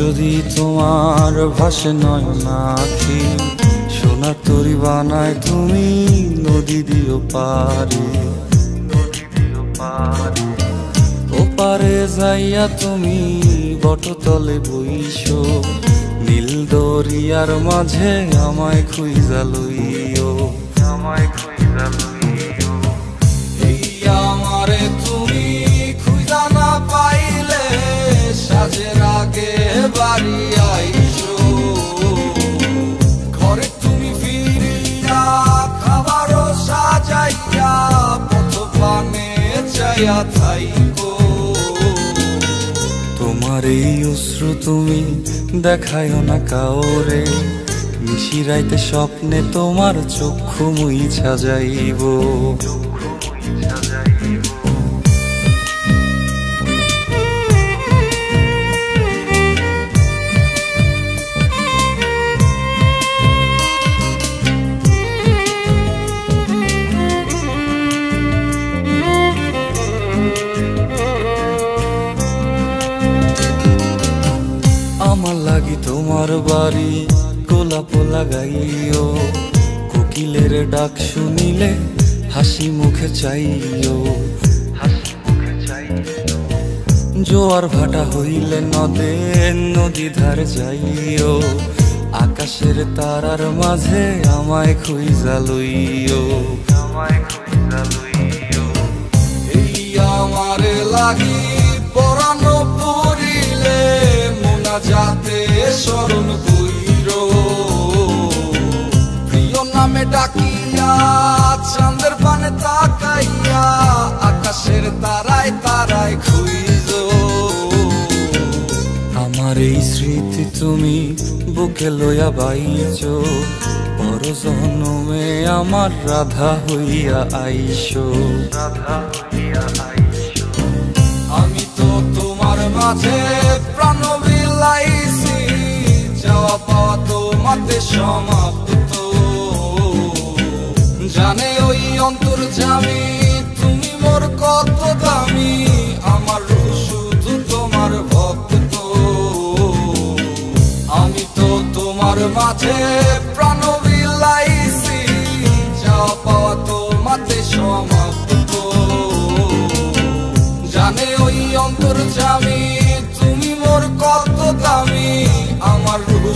যদি তোমার ভাসে নয়নাখি, সোনার তরি বানায় তুমি নদী দিও পারে। ওপারে যাইয়া তুমি বটতলে বইসো, নীল দরিয়ার মাঝে আমায় খুঁজা লইও, আমায় খুঁজা লইও। এই আমারে তুমি খুঁজা না পাইলে সাজের আগে বাড়ি আইসো, ঘরে তুমি ফিরিয়া খাবারও সাজাইয়া পথ পানে চাইয়া থাইকো। তোমার এই অশ্রু তুমি দেখায়ও না কাউরে, নিশিরাইতে স্বপ্নে তোমার চক্ষু মুইছা যাইব। আমার লাগি তোমার বাড়ি গোলাপ লাগাইও, কোকিলের ডাক শুনিলে হাসি মুখে চাইও, হাসি মুখে চাইও। জোয়ার ভাটা হইলে নদে নদী ধারে যাইও, আকাশের তারার মাঝে আমায় খুঁজা লইও, আমায় খুঁজা লইও। এই আমারে লাগি পরানো পড়িলে যাতে স্মরণ কইরো, প্রিয় নামে ডাকিয়া চাঁদের পানে তাকাইয়া আকাশের তারায় তারায় খুঁজো। আমার এই স্মৃতি তুমি বুকে লইয়া বাইছো, বড় জনমে আমার রাধা হইয়া আইসো, রাধা হইয়া আইসো। আমি তো তোমার মাঝে প্রাণ বিলাইছি, যাওয়া পাওয়া তোমাতে সমাপ্ত। জানে ওই অন্তর্যামী তুমি মোর কত দামি, আমার রূহ শুধু তোমার ভক্ত। আমি তো তোমার মাঝে প্রাণ বিলাইছি, যাওয়া পাওয়া তোমাতে সমাপ্ত। জানে ওই অন্তর্যামী তুমি মোর কত দামি, আমার রূহ